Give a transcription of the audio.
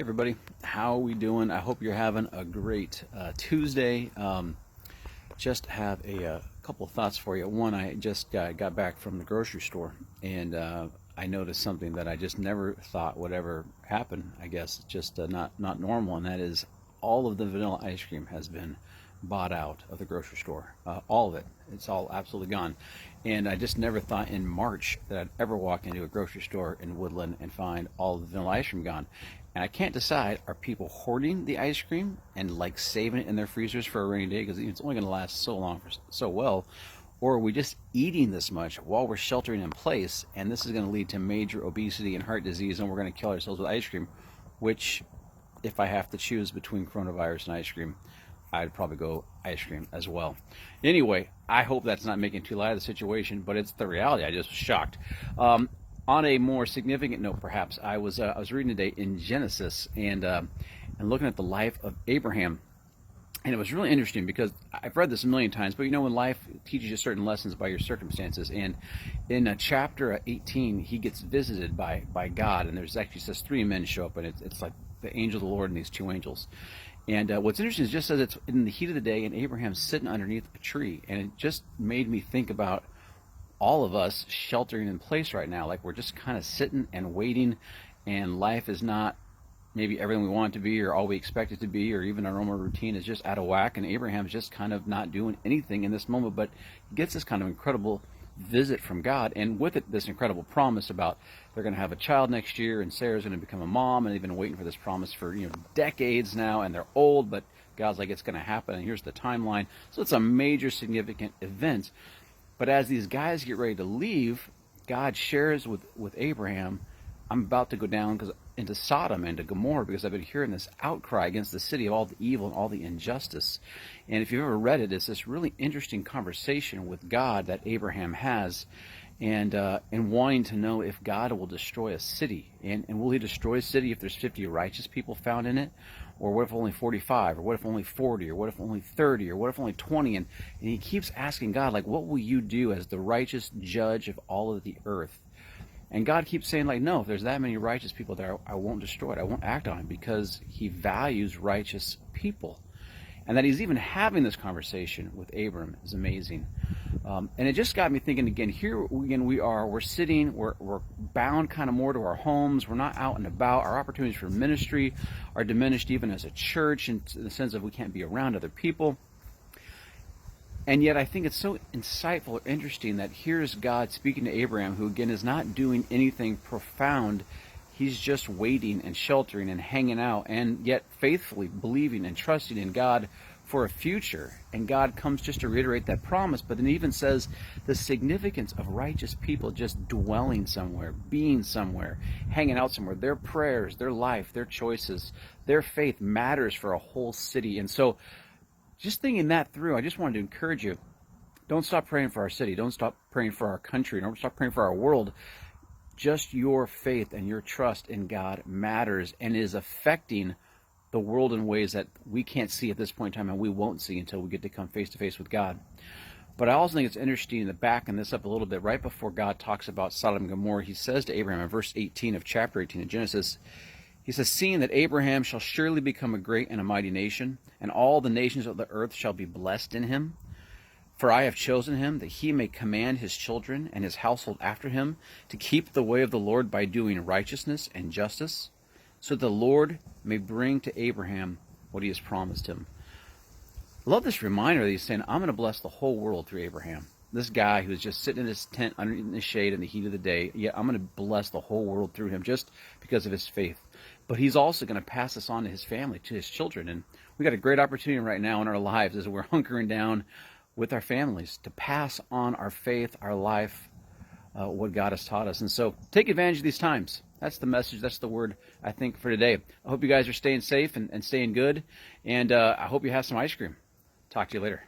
Everybody, how are we doing? I hope you're having a great Tuesday. Just have a couple of thoughts for you. One, I just got back from the grocery store, and I noticed something that I just never thought would ever happen. I guess it's just not normal, and that is all of the vanilla ice cream has been bought out of the grocery store. All of it. It's all absolutely gone. And I just never thought in March that I'd ever walk into a grocery store in Woodland and find all the vanilla ice cream gone. And I can't decide, are people hoarding the ice cream and like saving it in their freezers for a rainy day because it's only going to last so long, so well, or are we just eating this much while we're sheltering in place, and this is going to lead to major obesity and heart disease, and we're going to kill ourselves with ice cream, which, if I have to choose between coronavirus and ice cream, I'd probably go ice cream as well. Anyway, I hope that's not making too light of the situation, but it's the reality. I just was shocked. On a more significant note, perhaps, I was reading today in Genesis and looking at the life of Abraham, and it was really interesting because I've read this a million times, but you know, when life teaches you certain lessons by your circumstances, and in chapter 18, he gets visited by God, and there's actually says three men show up, and it's like the angel of the Lord and these two angels. And what's interesting is just says it's in the heat of the day, and Abraham's sitting underneath a tree, and it just made me think about all of us sheltering in place right now. Like, we're just kind of sitting and waiting, and life is not maybe everything we want it to be or all we expect it to be, or even our normal routine is just out of whack, and Abraham's just kind of not doing anything in this moment, but he gets this kind of incredible visit from God, and with it this incredible promise about they're going to have a child next year, and Sarah's going to become a mom, and they've been waiting for this promise for decades now, and they're old, but God's like, it's going to happen, and here's the timeline. So it's a major significant event. But as these guys get ready to leave, God shares with Abraham, I'm about to go down into Sodom and to Gomorrah because I've been hearing this outcry against the city of all the evil and all the injustice. And if you've ever read it, it's this really interesting conversation with God that Abraham has, and wanting to know if God will destroy a city. And will he destroy a city if there's 50 righteous people found in it? Or what if only 45? Or what if only 40? Or what if only 30? Or what if only 20? And he keeps asking God, like, what will you do as the righteous judge of all of the earth? And God keeps saying, like, no, if there's that many righteous people there, I won't destroy it. I won't act on it, because he values righteous people. And that he's even having this conversation with Abram is amazing. And it just got me thinking again, here again we're sitting, we're bound kind of more to our homes, we're not out and about, our opportunities for ministry are diminished even as a church in the sense of we can't be around other people. And yet I think it's so insightful or interesting that here's God speaking to Abraham, who again is not doing anything profound. He's just waiting and sheltering and hanging out, and yet faithfully believing and trusting in God for a future. And God comes just to reiterate that promise, but then even says the significance of righteous people just dwelling somewhere, being somewhere, hanging out somewhere. Their prayers, their life, their choices, their faith matters for a whole city. And so just thinking that through, I just wanted to encourage you, don't stop praying for our city. Don't stop praying for our country. Don't stop praying for our world. Just your faith and your trust in God matters and is affecting the world in ways that we can't see at this point in time, and we won't see until we get to come face to face with God. But I also think it's interesting to backen this up a little bit. Right before God talks about Sodom and Gomorrah, he says to Abraham in verse 18 of chapter 18 of Genesis, he says, seeing that Abraham shall surely become a great and a mighty nation, and all the nations of the earth shall be blessed in him. For I have chosen him, that he may command his children and his household after him to keep the way of the Lord by doing righteousness and justice, so that the Lord may bring to Abraham what he has promised him. I love this reminder that he's saying, I'm going to bless the whole world through Abraham. This guy who's just sitting in his tent underneath the shade in the heat of the day, yet I'm going to bless the whole world through him just because of his faith. But he's also going to pass this on to his family, to his children. And we got a great opportunity right now in our lives as we're hunkering down with our families to pass on our faith, our life, what God has taught us. And so take advantage of these times. That's the message. That's the word, I think, for today. I hope you guys are staying safe and staying good. And I hope you have some ice cream. Talk to you later.